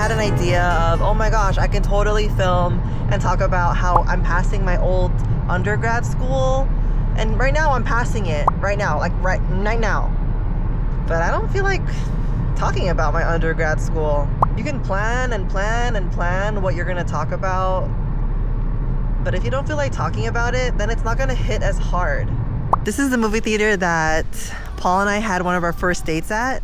had an idea of, oh my gosh, I can totally film and talk about how I'm passing my old undergrad school. And right now I'm passing it. Right now. Like right now. But I don't feel like talking about my undergrad school. You can plan and plan and plan what you're gonna talk about. But if you don't feel like talking about it, then it's not gonna hit as hard. This is the movie theater that Paul and I had one of our first dates at.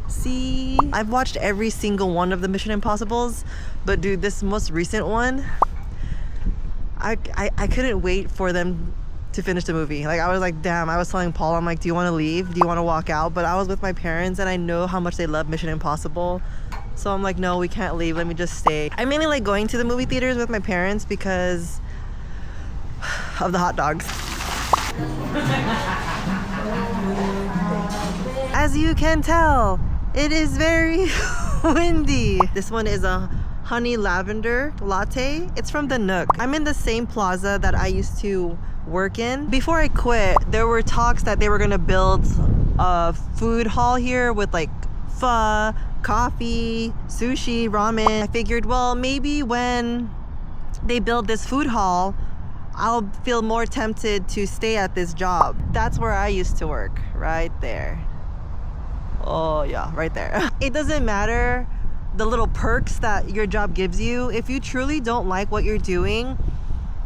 See, I've watched every single one of the Mission Impossibles, but dude, this most recent one, I couldn't wait for them to finish the movie. Like, I was like, damn, I was telling Paul, I'm like, do you want to leave? Do you want to walk out? But I was with my parents and I know how much they love Mission Impossible. So I'm like, no, we can't leave. Let me just stay. I mainly like going to the movie theaters with my parents because of the hot dogs. As you can tell, it is very windy. This one is a honey lavender latte. It's from the Nook. I'm in the same plaza that I used to work in. Before I quit, there were talks that they were gonna build a food hall here with like pho, coffee, sushi, ramen. I figured, well, maybe when they build this food hall, I'll feel more tempted to stay at this job. That's where I used to work, right there. Oh yeah, right there. It doesn't matter the little perks that your job gives you. If you truly don't like what you're doing,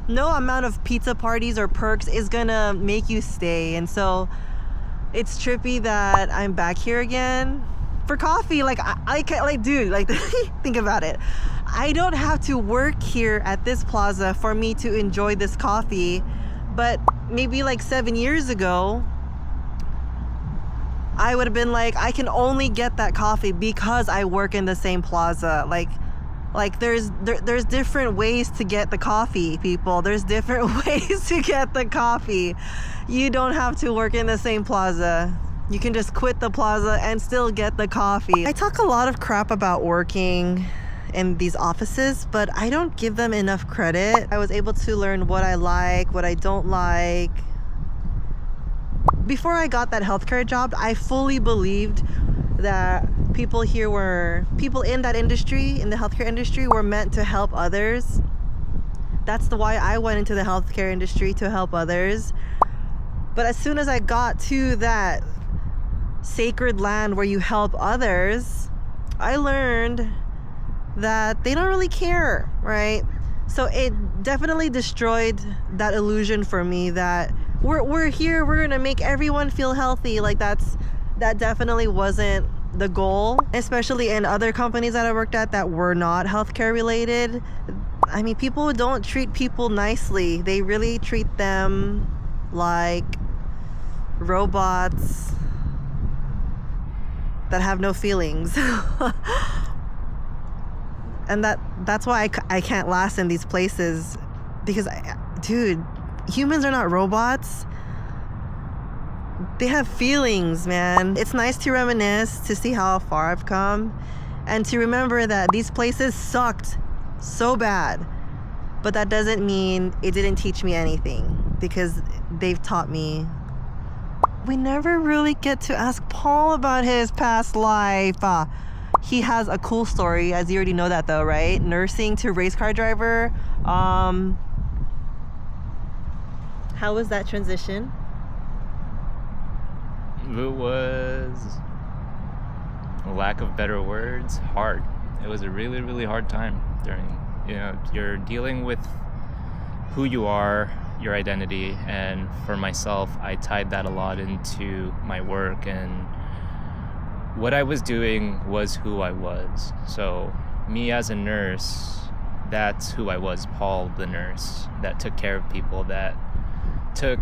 no amount of pizza parties or perks is gonna make you stay. And so it's trippy that I'm back here again for coffee. Like I can't, like, dude, like think about it. I don't have to work here at this plaza for me to enjoy this coffee. But maybe like 7 years ago, I would have been like, I can only get that coffee because I work in the same plaza. Like there's different ways to get the coffee, people. There's different ways to get the coffee. You don't have to work in the same plaza. You can just quit the plaza and still get the coffee. I talk a lot of crap about working in these offices, but I don't give them enough credit. I was able to learn what I like, what I don't like. Before I got that healthcare job, I fully believed that people in that industry, in the healthcare industry, were meant to help others. That's why I went into the healthcare industry, to help others. But as soon as I got to that sacred land where you help others, I learned that they don't really care, right? So it definitely destroyed that illusion for me that we're here, we're gonna make everyone feel healthy. Like that definitely wasn't the goal, especially in other companies that I worked at that were not healthcare related. I mean, people don't treat people nicely. They really treat them like robots that have no feelings. And that's why I can't last in these places, because dude, humans are not robots. They have feelings, man. It's nice to reminisce, to see how far I've come, and to remember that these places sucked so bad. But that doesn't mean it didn't teach me anything, because they've taught me. We never really get to ask Paul about his past life. He has a cool story, as you already know that though, right? Nursing to race car driver. How was that transition? It was, lack of better words, hard. It was a really, really hard time you're dealing with who you are, your identity, and for myself, I tied that a lot into my work, and what I was doing was who I was. So me as a nurse, that's who I was, Paul the nurse, that took care of people, that took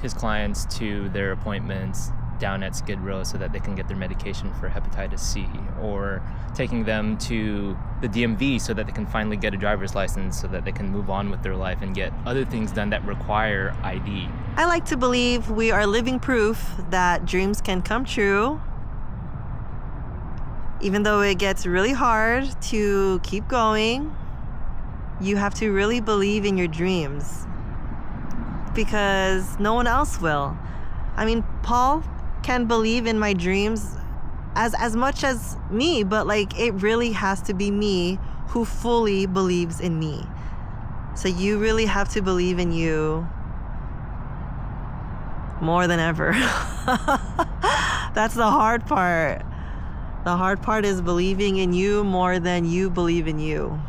his clients to their appointments down at Skid Row so that they can get their medication for hepatitis C, or taking them to the DMV so that they can finally get a driver's license so that they can move on with their life and get other things done that require ID. I like to believe we are living proof that dreams can come true. Even though it gets really hard to keep going, you have to really believe in your dreams, because no one else will. I mean, Paul can believe in my dreams as much as me, but like it really has to be me who fully believes in me. So you really have to believe in you more than ever. That's the hard part. The hard part is believing in you more than you believe in you.